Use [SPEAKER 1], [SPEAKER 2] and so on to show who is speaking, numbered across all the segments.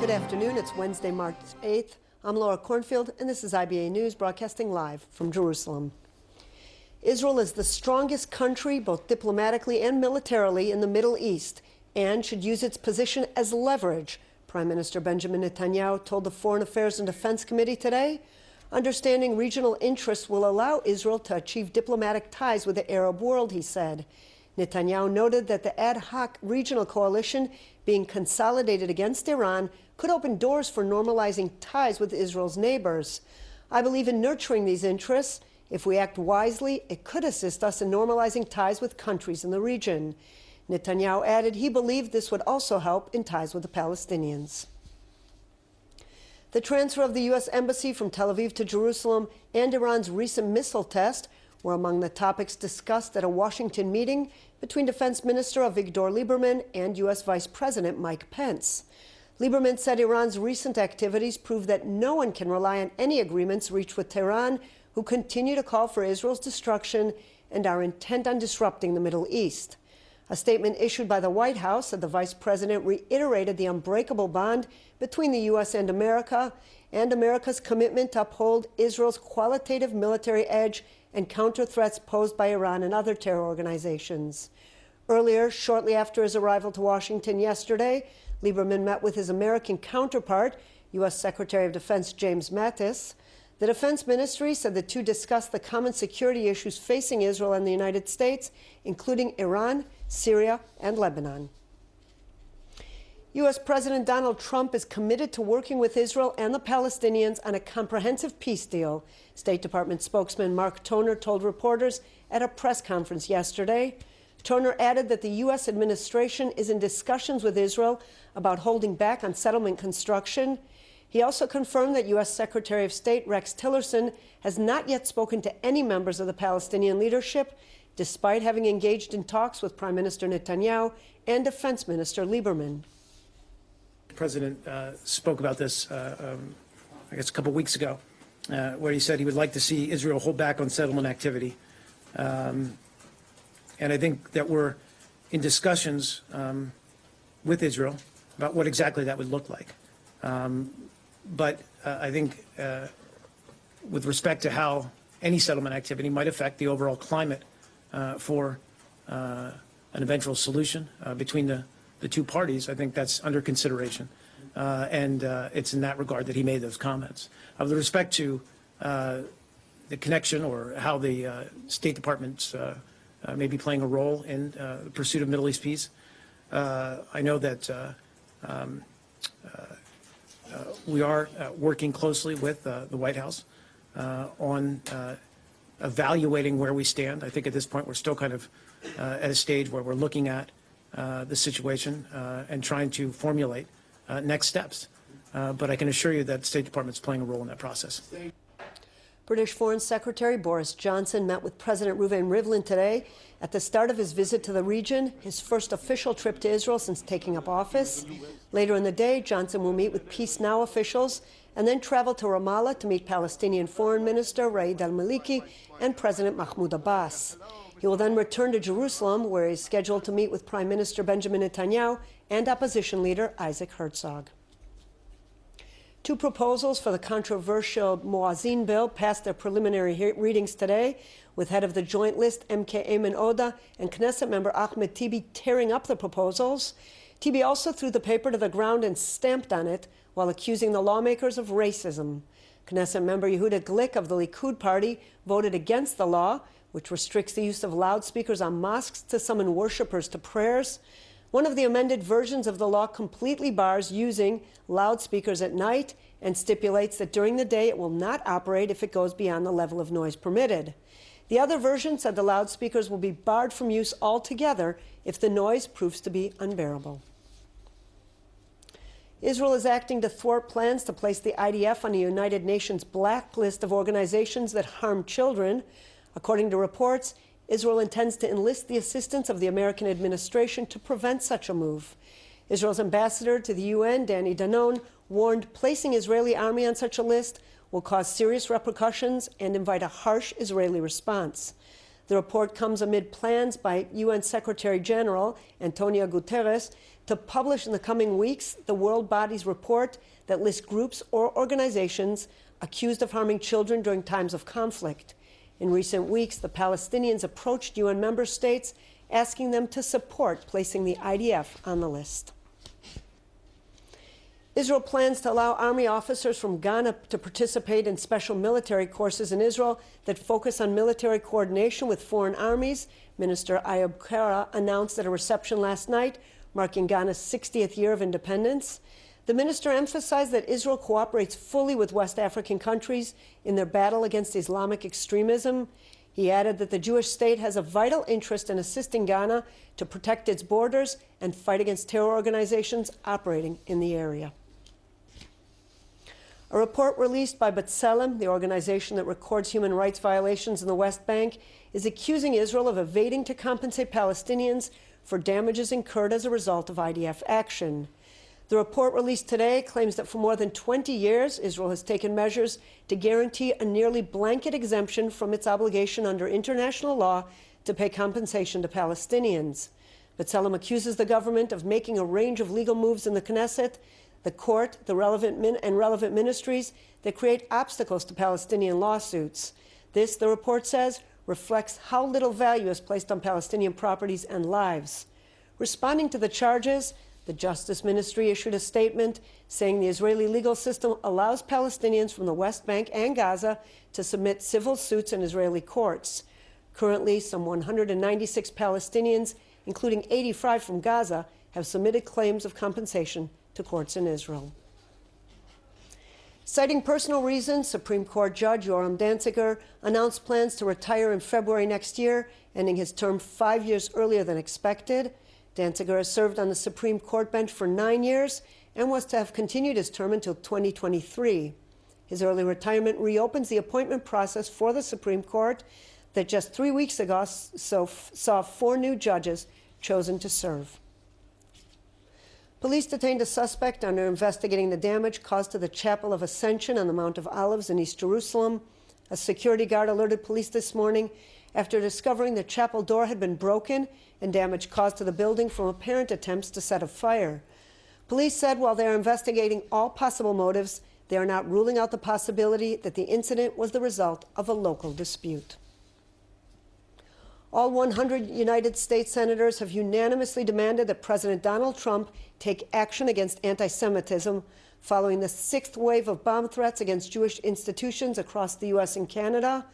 [SPEAKER 1] Good afternoon. It's Wednesday, March 8th. I'm Laura Cornfield, and this is IBA News, broadcasting live from Jerusalem. Israel is the strongest country, both diplomatically and militarily, in the Middle East, and should use its position as leverage, Prime Minister Benjamin Netanyahu told the Foreign Affairs and Defense Committee today. Understanding regional interests will allow Israel to achieve diplomatic ties with the Arab world, he said. Netanyahu noted that the ad hoc regional coalition being consolidated against Iran could open doors for normalizing ties with Israel's neighbors. I believe in nurturing these interests. If we act wisely, it could assist us in normalizing ties with countries in the region. Netanyahu added he believed this would also help in ties with the Palestinians. The transfer of the U.S. Embassy from Tel Aviv to Jerusalem and Iran's recent missile test were among the topics discussed at a Washington meeting between Defense Minister Avigdor Lieberman and U.S. Vice President Mike Pence. Lieberman said Iran's recent activities prove that no one can rely on any agreements reached with Tehran, who continue to call for Israel's destruction and are intent on disrupting the Middle East. A statement issued by the White House said the Vice President reiterated the unbreakable bond between the U.S. and America's commitment to uphold Israel's qualitative military edge and counter threats posed by Iran and other terror organizations. Earlier, shortly after his arrival to Washington yesterday, Lieberman met with his American counterpart, U.S. Secretary of Defense James Mattis. The Defense Ministry said the two discussed the common security issues facing Israel and the United States, including Iran, Syria, and Lebanon. U.S. President Donald Trump is committed to working with Israel and the Palestinians on a comprehensive peace deal, State Department spokesman Mark Toner told reporters at a press conference yesterday. Toner added that the U.S. administration is in discussions with Israel about holding back on settlement construction. He also confirmed that U.S. Secretary of State Rex Tillerson has not yet spoken to any members of the Palestinian leadership, despite having engaged in talks with Prime Minister Netanyahu and Defense Minister Lieberman.
[SPEAKER 2] The President spoke about this, I guess, a couple weeks ago, where he said he would like to see Israel hold back on settlement activity. And I think that we're in discussions with Israel about what exactly that would look like. But I think with respect to how any settlement activity might affect the overall climate for an eventual solution between the two parties, I think that's under consideration. And it's in that regard that he made those comments. With respect to the connection or how the State Department's may be playing a role in the pursuit of Middle East peace, I know that we are working closely with the White House on evaluating where we stand. I think at this point we're still kind of at a stage where we're looking at the situation and trying to formulate next steps. But I can assure you that the State Department is playing a role in that process.
[SPEAKER 1] British Foreign Secretary Boris Johnson met with President Reuven Rivlin today at the start of his visit to the region, his first official trip to Israel since taking up office. Later in the day, Johnson will meet with Peace Now officials and then travel to Ramallah to meet Palestinian Foreign Minister Raed al-Maliki and President Mahmoud Abbas. He will then return to Jerusalem, where he is scheduled to meet with Prime Minister Benjamin Netanyahu and opposition leader Isaac Herzog. Two proposals for the controversial Muazzin bill passed their preliminary readings today, with head of the Joint List MK Ayman Odeh and Knesset member Ahmed Tibi tearing up the proposals. Tibi also threw the paper to the ground and stamped on it while accusing the lawmakers of racism. Knesset member Yehuda Glick of the Likud party voted against the law, which restricts the use of loudspeakers on mosques to summon worshippers to prayers. One of the amended versions of the law completely bars using loudspeakers at night and stipulates that during the day it will not operate if it goes beyond the level of noise permitted. The other version said the loudspeakers will be barred from use altogether if the noise proves to be unbearable. Israel is acting to thwart plans to place the IDF on the United Nations blacklist of organizations that harm children. According to reports, Israel intends to enlist the assistance of the American administration to prevent such a move. Israel's ambassador to the UN, Danny Danon, warned placing Israeli army on such a list will cause serious repercussions and invite a harsh Israeli response. The report comes amid plans by UN Secretary General Antonio Guterres to publish in the coming weeks the world body's report that lists groups or organizations accused of harming children during times of conflict. In recent weeks, the Palestinians approached UN member states asking them to support placing the IDF on the list. Israel plans to allow army officers from Ghana to participate in special military courses in Israel that focus on military coordination with foreign armies. Minister Ayub Kara announced at a reception last night, marking Ghana's 60th year of independence. The minister emphasized that Israel cooperates fully with West African countries in their battle against Islamic extremism. He added that the Jewish state has a vital interest in assisting Ghana to protect its borders and fight against terror organizations operating in the area. A report released by B'Tselem, the organization that records human rights violations in the West Bank, is accusing Israel of evading to compensate Palestinians for damages incurred as a result of IDF action. The report released today claims that for more than 20 years, Israel has taken measures to guarantee a nearly blanket exemption from its obligation under international law to pay compensation to Palestinians. B'Tselem accuses the government of making a range of legal moves in the Knesset, the court, the relevant ministries that create obstacles to Palestinian lawsuits. This, the report says, reflects how little value is placed on Palestinian properties and lives. Responding to the charges, the Justice Ministry issued a statement saying the Israeli legal system allows Palestinians from the West Bank and Gaza to submit civil suits in Israeli courts. Currently, some 196 Palestinians, including 85 from Gaza, have submitted claims of compensation to courts in Israel. Citing personal reasons, Supreme Court Judge Yoram Danziger announced plans to retire in February next year, ending his term 5 years earlier than expected. Danziger has served on the Supreme Court bench for 9 years and was to have continued his term until 2023. His early retirement reopens the appointment process for the Supreme Court that just 3 weeks ago saw 4 new judges chosen to serve. Police detained a suspect under investigating the damage caused to the Chapel of Ascension on the Mount of Olives in East Jerusalem. A security guard alerted police this morning after discovering the chapel door had been broken and damage caused to the building from apparent attempts to set a fire. Police said while they are investigating all possible motives, they are not ruling out the possibility that the incident was the result of a local dispute. All 100 United States senators have unanimously demanded that President Donald Trump take action against anti-Semitism following the 6th wave of bomb threats against Jewish institutions across the U.S. and Canada.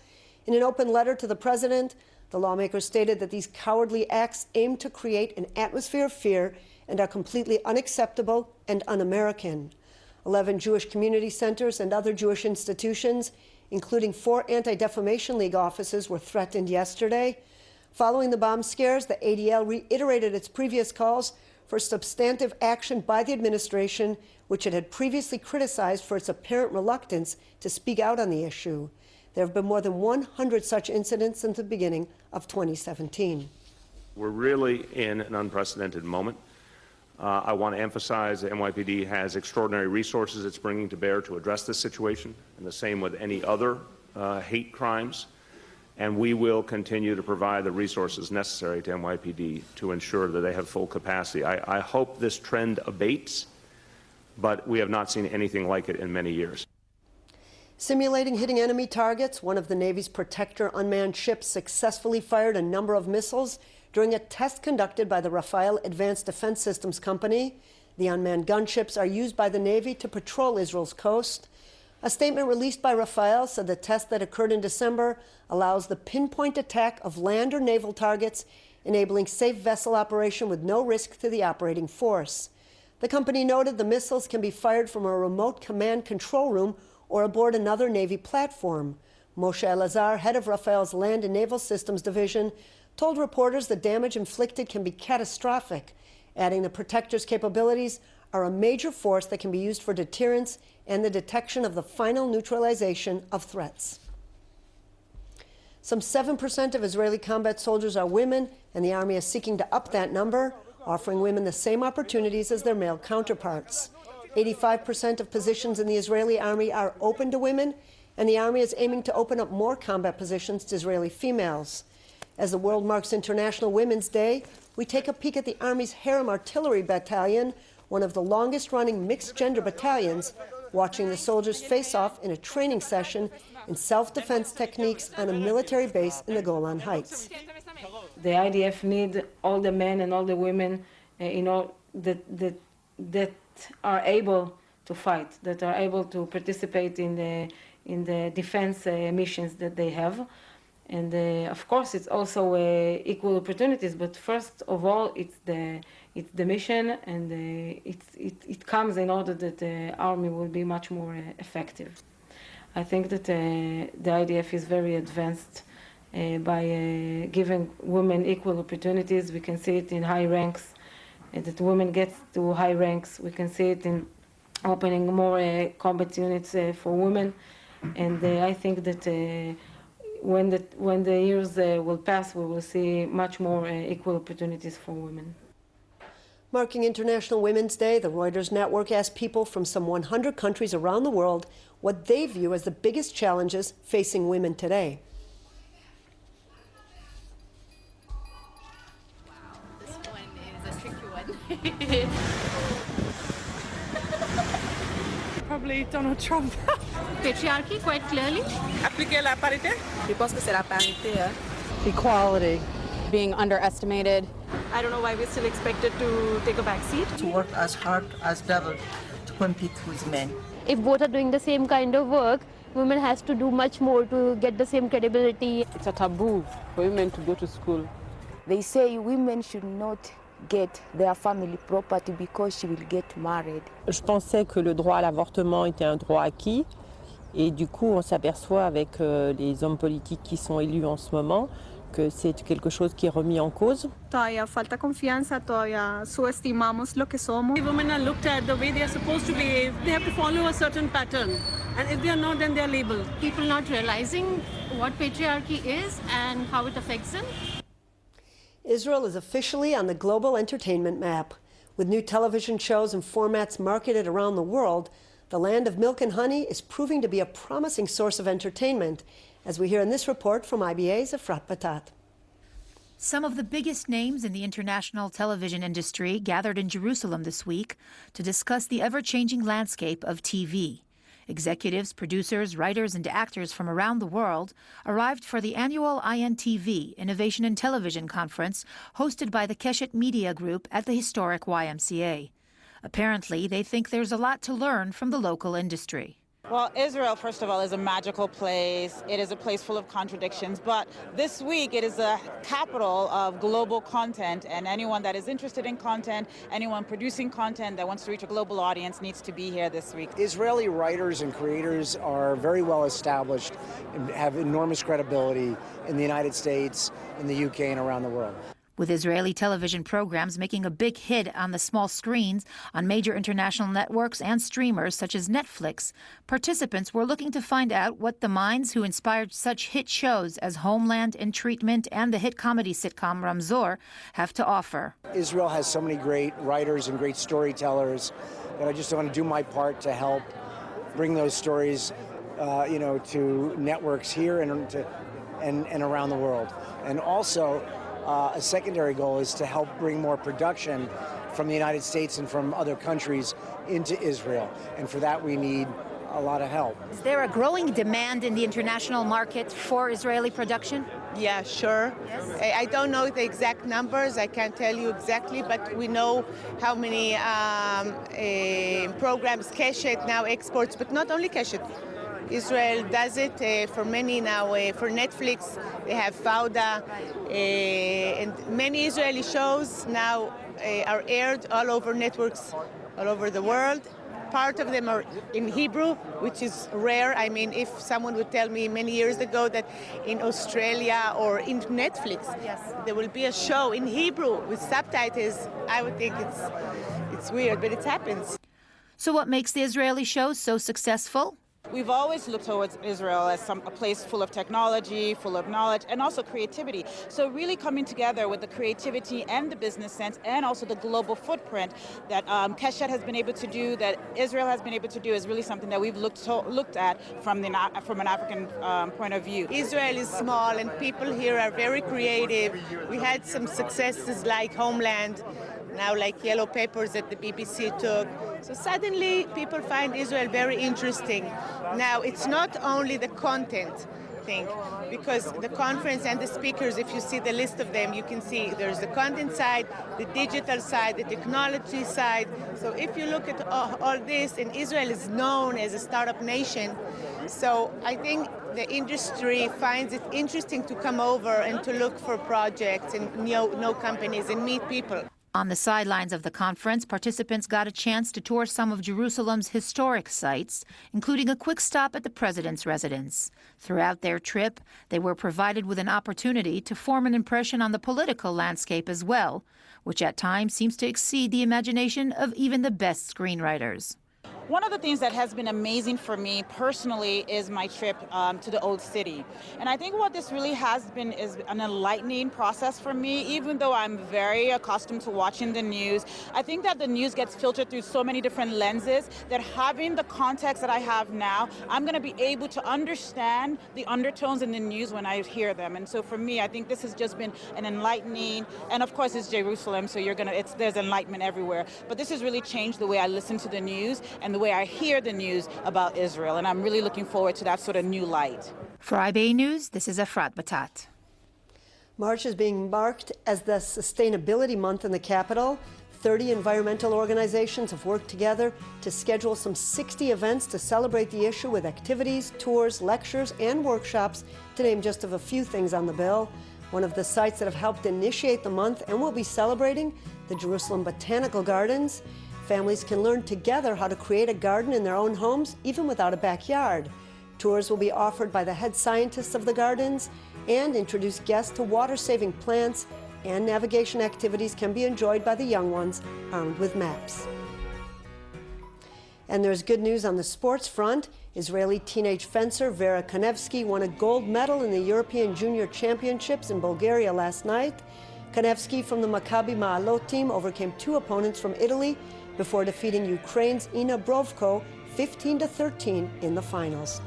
[SPEAKER 1] In an open letter to the president, the lawmakers stated that these cowardly acts aim to create an atmosphere of fear and are completely unacceptable and un-American. 11 Jewish community centers and other Jewish institutions, including 4 Anti-Defamation League offices, were threatened yesterday. Following the bomb scares, the ADL reiterated its previous calls for substantive action by the administration, which it had previously criticized for its apparent reluctance to speak out on the issue. There have been more than 100 such incidents since the beginning of 2017.
[SPEAKER 3] We're really in an unprecedented moment. I want to emphasize that NYPD has extraordinary resources it's bringing to bear to address this situation, and the same with any other hate crimes. And we will continue to provide the resources necessary to NYPD to ensure that they have full capacity. I hope this trend abates, but we have not seen anything like it in many years.
[SPEAKER 1] Simulating hitting enemy targets, one of the Navy's Protector unmanned ships successfully fired a number of missiles during a test conducted by the Rafael Advanced Defense Systems Company. The unmanned gunships are used by the Navy to patrol Israel's coast. A statement released by Rafael said the test that occurred in December allows the pinpoint attack of land or naval targets, enabling safe vessel operation with no risk to the operating force. The company noted the missiles can be fired from a remote command control room or aboard another Navy platform. Moshe Elazar, head of Rafael's Land and Naval Systems Division, told reporters the damage inflicted can be catastrophic, adding the Protector's capabilities are a major force that can be used for deterrence and the detection of the final neutralization of threats. Some 7% of Israeli combat soldiers are women, and the Army is seeking to up that number, offering women the same opportunities as their male counterparts. 85% of positions in the Israeli Army are open to women, and the Army is aiming to open up more combat positions to Israeli females. As the world marks International Women's Day, we take a peek at the Army's Harem Artillery Battalion, one of the longest-running mixed-gender battalions, watching the soldiers face off in a training session in self-defense techniques on a military base in the Golan Heights.
[SPEAKER 4] The IDF need all the men and all the women, that are able to fight, that are able to participate in the defense missions that they have. And of course, it's also equal opportunities. But first of all, it's the mission, and it comes in order that the army will be much more effective. I think that the IDF is very advanced by giving women equal opportunities. We can see it in high ranks, that women get to high ranks. We can see it in opening more combat units for women, and I think that when the years will pass, we will see much more equal opportunities for women.
[SPEAKER 1] Marking International Women's Day, the Reuters network asked people from some 100 countries around the world what they view as the biggest challenges facing women today.
[SPEAKER 5] Wow, this one is a tricky one.
[SPEAKER 6] Probably Donald Trump.
[SPEAKER 5] Patriarchy, quite clearly.
[SPEAKER 6] Appliquer la parité.
[SPEAKER 7] Je pense que c'est la parité.
[SPEAKER 8] Equality.
[SPEAKER 9] Being underestimated.
[SPEAKER 6] I don't know why we're still expected to take a back seat.
[SPEAKER 7] To work as hard as devil to compete with men.
[SPEAKER 10] If both are doing the same kind of work, women has to do much more to get the same credibility.
[SPEAKER 8] It's a taboo for women to go to school.
[SPEAKER 11] They say women should not get their family property because she will get married.
[SPEAKER 8] Je pensais que le droit à l'avortement était un droit acquis. Et du coup, on s'aperçoit avec les hommes politiques qui sont élus en ce moment que c'est quelque chose qui est remis en cause.
[SPEAKER 6] Todavía falta confianza, todavía subestimamos lo que somos. Women are looked at the way they are supposed to behave. They have to follow a certain pattern. And if they are not, then they are labeled.
[SPEAKER 5] People not realizing what patriarchy is and how it affects them.
[SPEAKER 1] Israel is officially on the global entertainment map. With new television shows and formats marketed around the world, the land of milk and honey is proving to be a promising source of entertainment, as we hear in this report from IBA's Efrat Batat.
[SPEAKER 12] Some of the biggest names in the international television industry gathered in Jerusalem this week to discuss the ever-changing landscape of TV. Executives, producers, writers, and actors from around the world arrived for the annual INTV, Innovation in Television Conference, hosted by the Keshet Media Group at the historic YMCA. Apparently, they think there's a lot to learn from the local industry.
[SPEAKER 13] Well, Israel, first of all, is a magical place. It is a place full of contradictions. But this week, it is a capital of global content. And anyone that is interested in content, anyone producing content that wants to reach a global audience needs to be here this week.
[SPEAKER 2] Israeli writers and creators are very well established and have enormous credibility in the United States, in the UK, and around the world.
[SPEAKER 12] With Israeli television programs making a big hit on the small screens on major international networks and streamers such as Netflix, participants were looking to find out what the minds who inspired such hit shows as Homeland and Treatment and the hit comedy sitcom Ramzor have to offer.
[SPEAKER 2] Israel has so many great writers and great storytellers that I just want to do my part to help bring those stories, to networks here and around the world. And also, a secondary goal is to help bring more production from the United States and from other countries into Israel. And for that, we need a lot of help.
[SPEAKER 12] Is there a growing demand in the international market for Israeli production?
[SPEAKER 14] Yeah, sure. Yes. I don't know the exact numbers. I can't tell you exactly, but we know how many programs Keshet now exports, but not only Keshet. Israel does it for many now. For Netflix, they have Fauda, and many Israeli shows now are aired all over networks all over the world. Part of them are in Hebrew, which is rare. I mean, if someone would tell me many years ago that in Australia or in Netflix, there will be a show in Hebrew with subtitles, I would think it's weird, but it happens.
[SPEAKER 12] So what makes the Israeli shows so successful?
[SPEAKER 13] We've always looked towards Israel as a place full of technology, full of knowledge, and also creativity. So really coming together with the creativity and the business sense and also the global footprint that Keshet has been able to do, that Israel has been able to do, is really something that we've looked at from an African point of view.
[SPEAKER 14] Israel is small and people here are very creative. We had some successes like Homeland, now like Yellow Papers that the BBC took. So suddenly people find Israel very interesting. Now it's not only the content thing, because the conference and the speakers, if you see the list of them, you can see there's the content side, the digital side, the technology side. So if you look at all this, and Israel is known as a startup nation, so I think the industry finds it interesting to come over and to look for projects and know companies and meet people.
[SPEAKER 12] On the sidelines of the conference, participants got a chance to tour some of Jerusalem's historic sites, including a quick stop at the president's residence. Throughout their trip, they were provided with an opportunity to form an impression on the political landscape as well, which at times seems to exceed the imagination of even the best screenwriters.
[SPEAKER 13] One of the things that has been amazing for me personally is my trip to the Old City. And I think what this really has been is an enlightening process for me, even though I'm very accustomed to watching the news. I think that the news gets filtered through so many different lenses that having the context that I have now, I'm going to be able to understand the undertones in the news when I hear them. And so for me, I think this has just been an enlightening, and of course it's Jerusalem, so there's enlightenment everywhere. But this has really changed the way I listen to the news and the way I hear the news about Israel, and I'm really looking forward to that sort of new light.
[SPEAKER 12] For IBA News, this is Efrat Batat.
[SPEAKER 1] March is being marked as the Sustainability Month in the capital. 30 environmental organizations have worked together to schedule some 60 events to celebrate the issue, with activities, tours, lectures, and workshops, to name just of a few things on the bill. One of the sites that have helped initiate the month and will be celebrating, the Jerusalem Botanical Gardens. Families can learn together how to create a garden in their own homes, even without a backyard. Tours will be offered by the head scientists of the gardens and introduce guests to water-saving plants, and navigation activities can be enjoyed by the young ones, armed with maps. And there's good news on the sports front. Israeli teenage fencer Vera Konevsky won a gold medal in the European Junior Championships in Bulgaria last night. Konevsky from the Maccabi Ma'alot team overcame two opponents from Italy before defeating Ukraine's Ina Brovko 15-13 in the finals.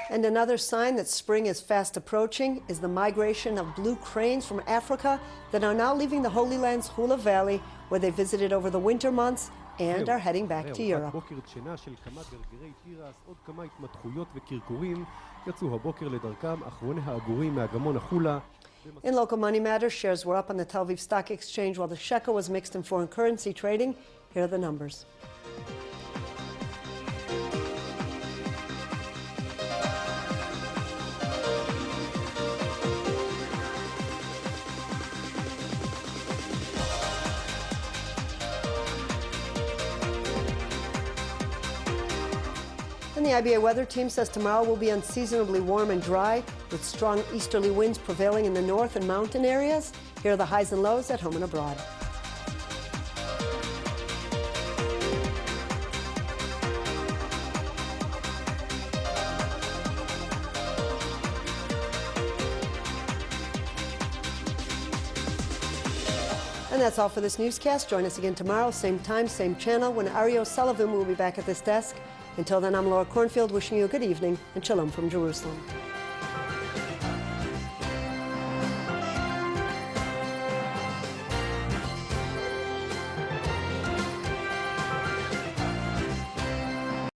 [SPEAKER 1] And another sign that spring is fast approaching is the migration of blue cranes from Africa that are now leaving the Holy Land's Hula Valley, where they visited over the winter months and are heading back to Europe. In local money matters, shares were up on the Tel Aviv Stock Exchange while the shekel was mixed in foreign currency trading. Here are the numbers. And the IBA weather team says tomorrow will be unseasonably warm and dry, with strong easterly winds prevailing in the north and mountain areas. Here are the highs and lows at home and abroad. And that's all for this newscast. Join us again tomorrow, same time, same channel, when Ari O'Sullivan will be back at this desk. Until then, I'm Laura Cornfield, wishing you a good evening and shalom from Jerusalem.